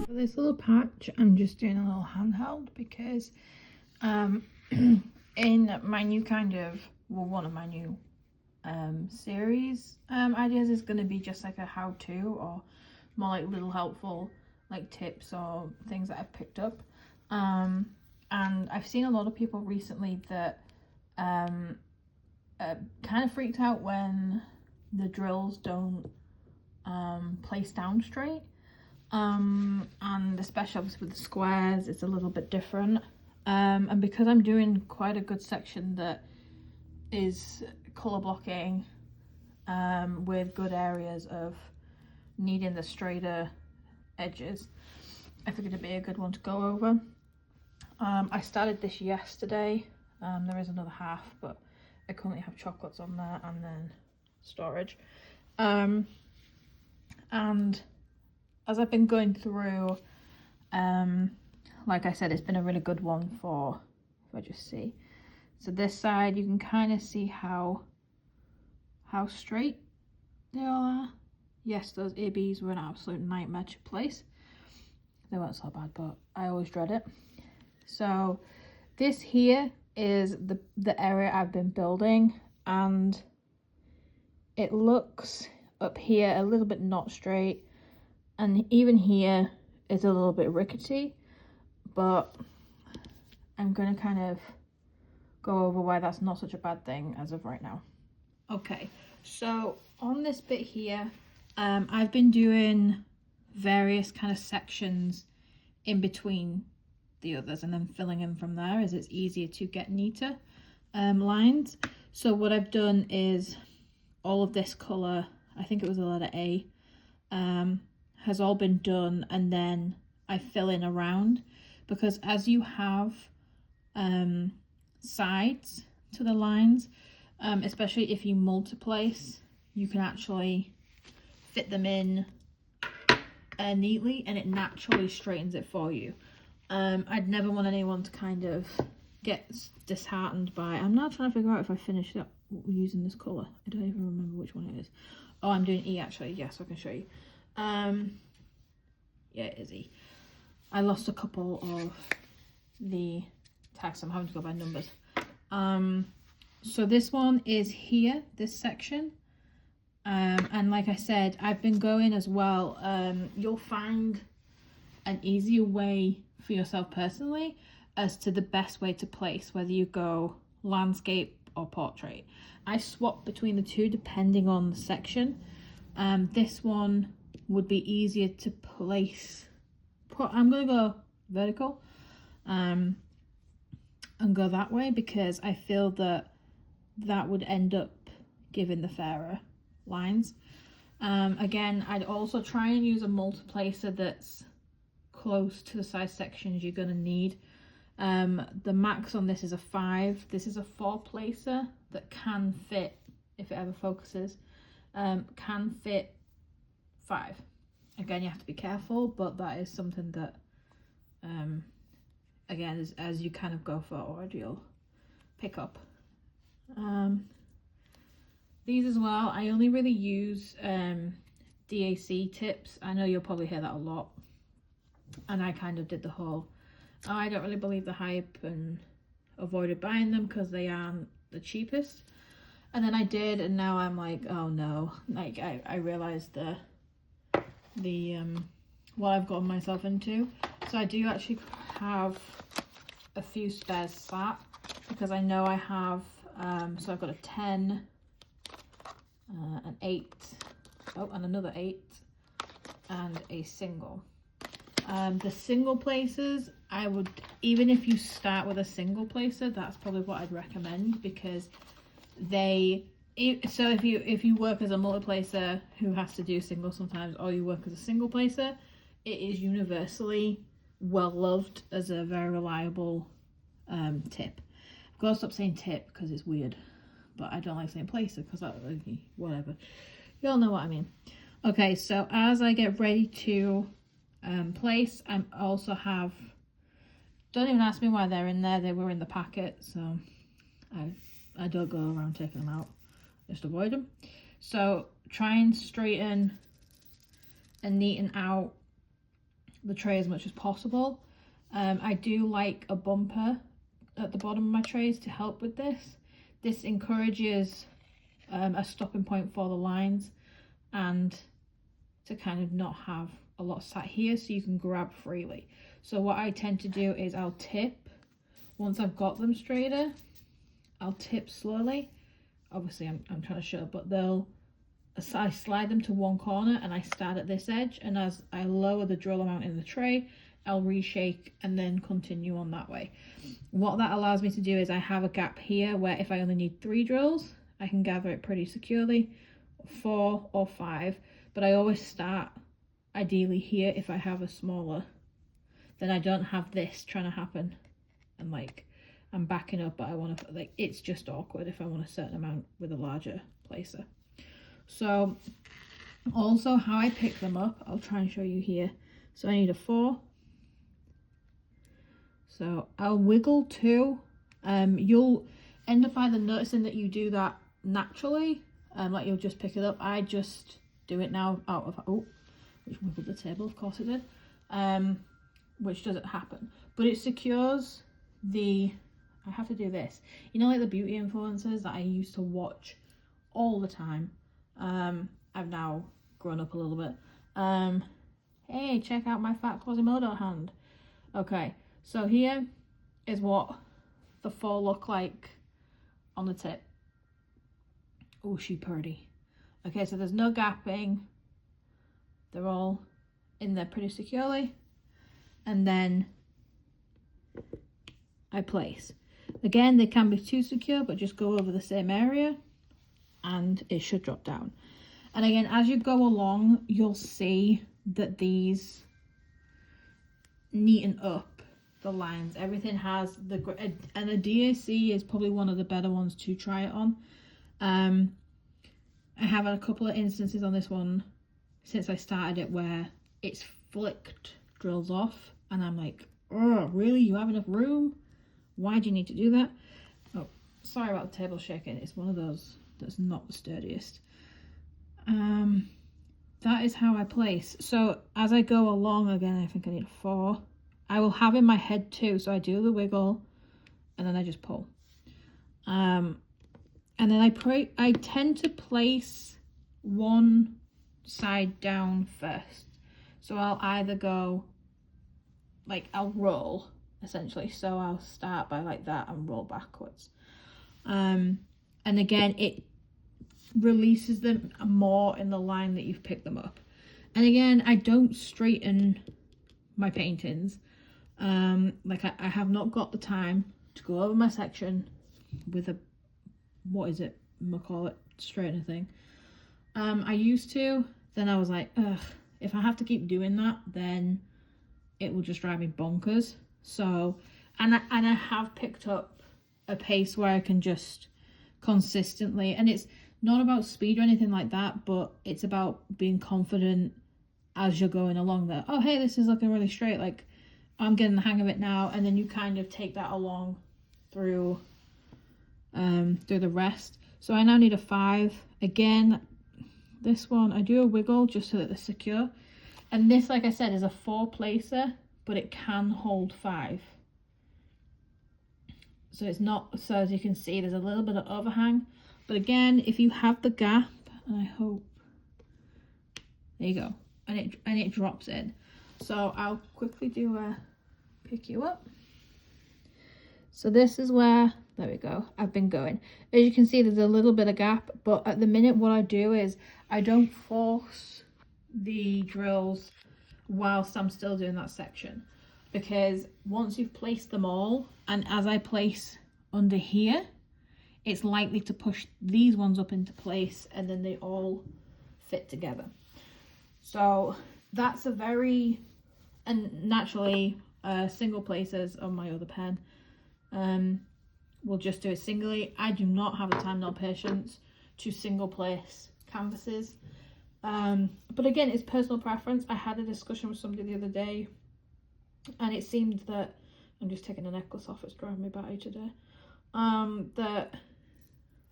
For this little patch, I'm just doing a little handheld because in my new one of my new series ideas is going to be just like a how-to, or more like little helpful like tips or things that I've picked up. And I've seen a lot of people recently that kind of freaked out when the drills don't place down straight. And especially obviously with the squares, it's a little bit different. And because I'm doing quite a good section that is colour blocking, with good areas of needing the straighter edges, I figured it'd be a good one to go over. I started this yesterday. There is another half, but I currently have chocolates on there and then storage. And as I've been going through, like I said, it's been a really good one for, if I just see. So this side, you can kind of see how straight they all are. Yes, those ABs were an absolute nightmare to place. They weren't so bad, but I always dread it. So this here is the area I've been building, and it looks up here a little bit not straight, and even here it's a little bit rickety, but I'm going to kind of go over why that's not such a bad thing as of right now. Okay, so on this bit here, I've been doing various kind of sections in between the others and then filling in from there, as it's easier to get neater lines. So what I've done is all of this colour, I think it was the letter A, has all been done, and then I fill in around, because as you have sides to the lines, especially if you multiplace, you can actually fit them in neatly, and it naturally straightens it for you. I'd never want anyone to kind of get disheartened by, I'm now trying to figure out if I finished up using this colour. I don't even remember which one it is. Oh, I'm doing E actually. Yes, I can show you. Yeah, it is E. I lost a couple of the tags. I'm having to go by numbers. So this one is here, this section. And like I said, I've been going as well. You'll find an easier way for yourself personally as to the best way to place, whether you go landscape or portrait. I swap between the two depending on the section. This one would be easier to place. I'm gonna go vertical and go that way, because I feel that would end up giving the fairer lines. Again, I'd also try and use a multiplacer that's close to the size sections you're going to need. The max on this is a 5. This is a 4 placer that can fit, if it ever focuses, can fit 5. Again, you have to be careful, but that is something that again, as you kind of go forward, you'll pick up. These as well, I only really use DAC tips. I know you'll probably hear that a lot, and I kind of did the whole, oh, I don't really believe the hype, and avoided buying them because they aren't the cheapest. And then I did, and now I'm like, oh no, like I realized the what I've gotten myself into. So I do actually have a few spares sat, because I know I have so I've got a 10, an 8, oh, and another 8, and a single. The single places, I would, even if you start with a single placer, that's probably what I'd recommend, because so if you work as a multiplacer who has to do single sometimes, or you work as a single placer, it is universally well loved as a very reliable tip. I've got to stop saying tip because it's weird, but I don't like saying placer because whatever, you all know what I mean. Okay, so as I get ready to place, I also have, don't even ask me why they're in there, they were in the packet, so I don't go around taking them out, just avoid them. So try and straighten and neaten out the tray as much as possible. I do like a bumper at the bottom of my trays to help with this. This encourages a stopping point for the lines and to kind of not have a lot sat here so you can grab freely. So what I tend to do is I'll tip, once I've got them straighter, I'll tip slowly. Obviously I'm trying to show, but I slide them to one corner and I start at this edge, and as I lower the drill amount in the tray, I'll reshake and then continue on that way. What that allows me to do is I have a gap here where if I only need 3 drills, I can gather it pretty securely, 4 or 5, but I always start ideally here if I have a smaller, then I don't have this trying to happen and like I'm backing up, but I want to, like, it's just awkward if I want a certain amount with a larger placer. So also how I pick them up, I'll try and show you here. So I need a 4. So I'll wiggle 2. You'll end up either noticing that you do that naturally, like you'll just pick it up. I just do it now out of, oh, which wiggled the table, of course it did, which doesn't happen. But it secures the, I have to do this. You know, like the beauty influencers that I used to watch all the time. I've now grown up a little bit. Hey, check out my fat Quasimodo hand. Okay, so here is what the 4 look like on the tip. Oh, she pretty. Okay, so there's no gapping. They're all in there pretty securely. And then I place. Again, they can be too secure, but just go over the same area and it should drop down. And again, as you go along, you'll see that these neaten up the lines. Everything has the, and the DAC is probably one of the better ones to try it on. I have a couple of instances on this one since I started it where it's flicked drills off and I'm like, oh, really? You have enough room? Why do you need to do that? Oh, sorry about the table shaking. It's one of those that's not the sturdiest. That is how I place. So as I go along, again, I think I need a 4. I will have in my head too. So I do the wiggle and then I just pull. And then I tend to place one side down first. So I'll either go, like, I'll roll essentially. So I'll start by like that and roll backwards. And again, it releases them more in the line that you've picked them up. And again, I don't straighten my paintings. Like I have not got the time to go over my section with a, what is it, we'll call it, straightener thing. I used to, then I was like, ugh, if I have to keep doing that, then it will just drive me bonkers. So, and I have picked up a pace where I can just consistently, and it's not about speed or anything like that, but it's about being confident as you're going along that, oh, hey, this is looking really straight, like I'm getting the hang of it now. And then you kind of take that along through the rest. So I now need a 5. Again, this one, I do a wiggle just so that they're secure. And this, like I said, is a 4 placer, but it can hold 5. So it's not, so as you can see, there's a little bit of overhang. But again, if you have the gap, and I hope, there you go, and it drops in. So I'll quickly do a pick you up. So this is where, there we go, I've been going. As you can see, there's a little bit of gap, but at the minute what I do is I don't force the drills whilst I'm still doing that section, because once you've placed them all, and as I place under here, it's likely to push these ones up into place and then they all fit together. So that's a very, and naturally single places on my other pen, we'll just do it singly. I do not have the time nor patience to single place canvases. But again, it's personal preference. I had a discussion with somebody the other day and it seemed that, I'm just taking a necklace off, it's driving me batty today, that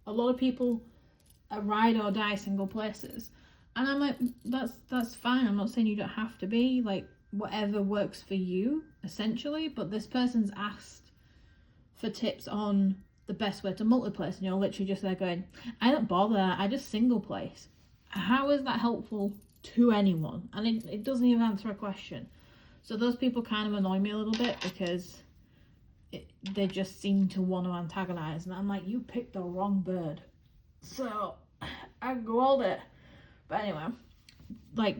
a lot of people ride or die single places. And I'm like, that's fine. I'm not saying you don't have to be, like, whatever works for you, essentially. But this person's asked for tips on the best way to multiplace, and you're literally just there going, I don't bother, I just single place. How is that helpful to anyone? And it doesn't even answer a question. So those people kind of annoy me a little bit, because they just seem to want to antagonize, and I'm like, you picked the wrong bird. So I rolled it. But anyway, like,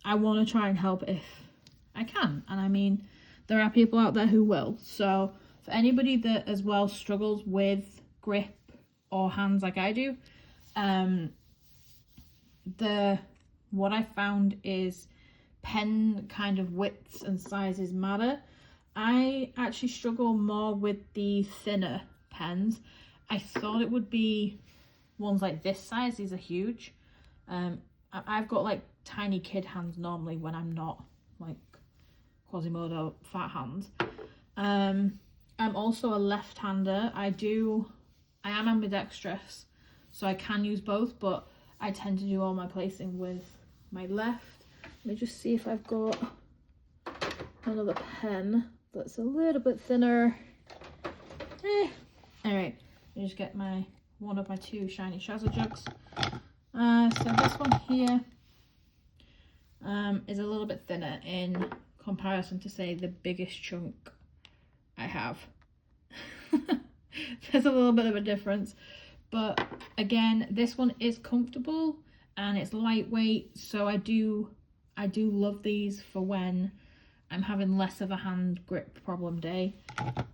I want to try and help if I can, and I mean, there are people out there who will. So for anybody that as well struggles with grip or hands like I do, what I found is pen kind of widths and sizes matter. I actually struggle more with the thinner pens. I thought it would be ones like this size. These are huge. I've got like tiny kid hands normally when I'm not like Quasimodo fat hands. I'm also a left-hander. I am ambidextrous, so I can use both, but I tend to do all my placing with my left. Let me just see if I've got another pen that's a little bit thinner. All right, let me just get one of my two shiny Shazza jugs. So this one here is a little bit thinner in comparison to, say, the biggest chunk I have. There's a little bit of a difference, but again, this one is comfortable and it's lightweight, so I do love these for when I'm having less of a hand grip problem day.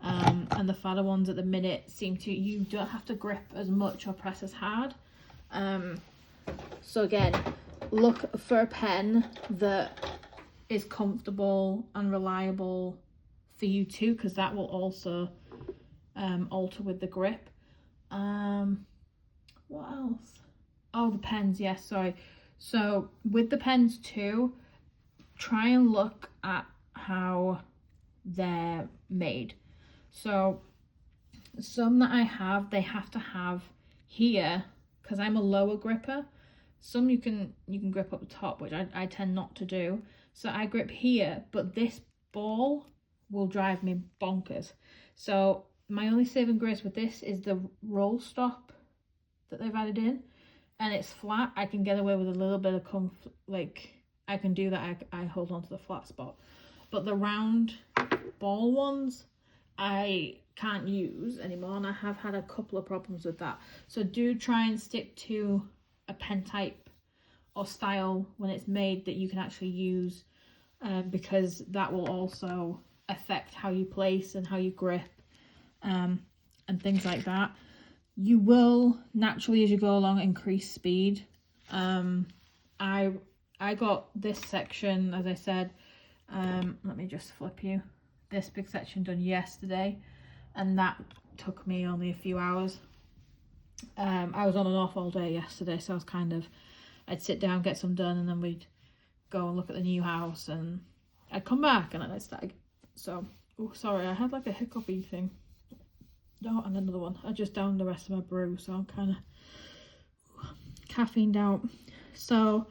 And the fatter ones at the minute you don't have to grip as much or press as hard. So again, look for a pen that is comfortable and reliable for you too, because that will also alter with the grip. What else? Oh, the pens, yes, sorry. So with the pens too, try and look at how they're made. So some that I have, they have to have here, because I'm a lower gripper. Some you can grip up the top, which I tend not to do. So I grip here, but this ball will drive me bonkers. So my only saving grace with this is the roll stop that they've added in, and it's flat. I can get away with a little bit of comfort, like I can do that. I hold on to the flat spot, but the round ball ones I can't use anymore, and I have had a couple of problems with that. So do try and stick to a pen type or style when it's made that you can actually use, because that will also affect how you place and how you grip, and things like that. You will naturally, as you go along, increase speed. I got this section, as I said, let me just flip you, this big section done yesterday, and that took me only a few hours. I was on and off all day yesterday, so I was I'd sit down, get some done, and then we'd go and look at the new house, and I'd come back and then I'd start. So, oh sorry, I had like a hiccupy thing. Oh, and another one. I just downed the rest of my brew, so I'm kind of caffeined out. So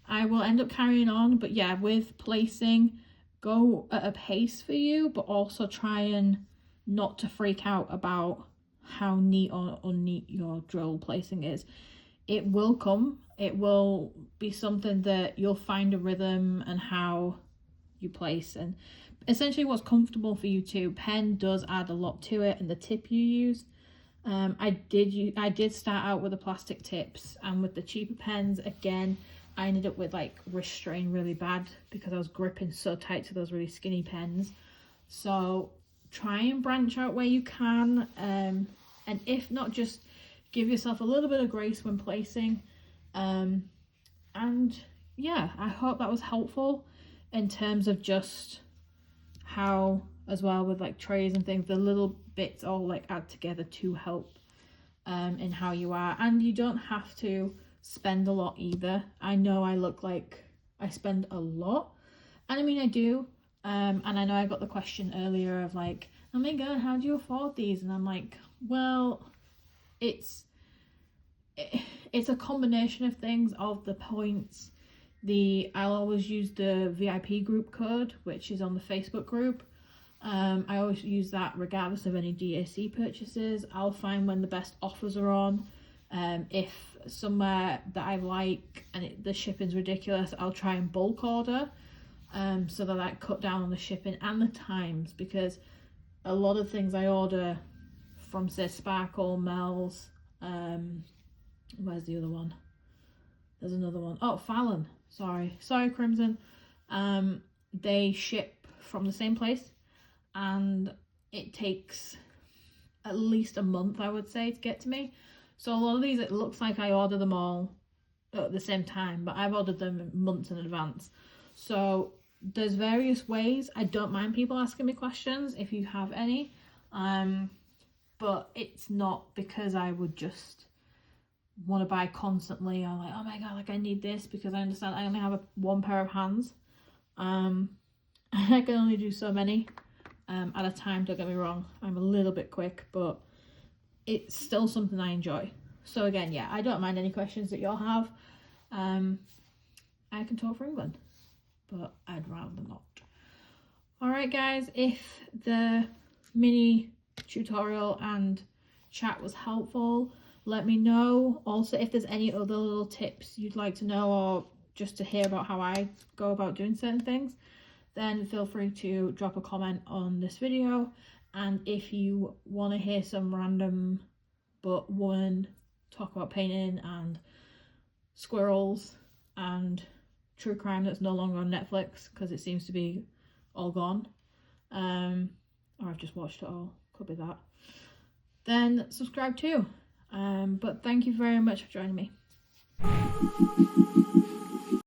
I will end up carrying on, but yeah, with placing, go at a pace for you, but also try and not to freak out about how neat or unneat your drill placing is. It will come. It will be something that you'll find a rhythm and how you place, and essentially what's comfortable for you too. Pen does add a lot to it, and the tip you use. I did start out with the plastic tips, and with the cheaper pens, again, I ended up with like wrist strain really bad because I was gripping so tight to those really skinny pens. So try and branch out where you can, and if not, just give yourself a little bit of grace when placing. And yeah, I hope that was helpful in terms of just how, as well with like trays and things, the little bits all like add together to help in how you are. And you don't have to spend a lot either. I know I look like I spend a lot, and I mean I do, and I know I got the question earlier of like, oh my god, how do you afford these? And I'm like, well, it's a combination of things, of the points, I'll always use the VIP group code, which is on the Facebook group. I always use that regardless of any DAC purchases. I'll find when the best offers are on. If somewhere that I like and the shipping's ridiculous, I'll try and bulk order, so that I cut down on the shipping and the times, because a lot of things I order from, say, Sparkle, Mel's, where's the other one? There's another one. Oh, Fallon. Sorry, Crimson. They ship from the same place, and it takes at least a month, I would say, to get to me. So a lot of these, it looks like I order them all at the same time, but I've ordered them months in advance. So there's various ways. I don't mind people asking me questions if you have any, but it's not because I would just want to buy constantly. I'm like, oh my god, like I need this, because I understand I only have one pair of hands. I can only do so many at a time. Don't get me wrong, I'm a little bit quick, but it's still something I enjoy. So again, yeah, I don't mind any questions that y'all have. I can talk for England, but I'd rather not. Alright guys, if the mini tutorial and chat was helpful, let me know. Also, if there's any other little tips you'd like to know, or just to hear about how I go about doing certain things, then feel free to drop a comment on this video. And if you want to hear some random but woman talk about painting and squirrels and true crime that's no longer on Netflix because it seems to be all gone, or I've just watched it all, could be that, then subscribe too. But thank you very much for joining me.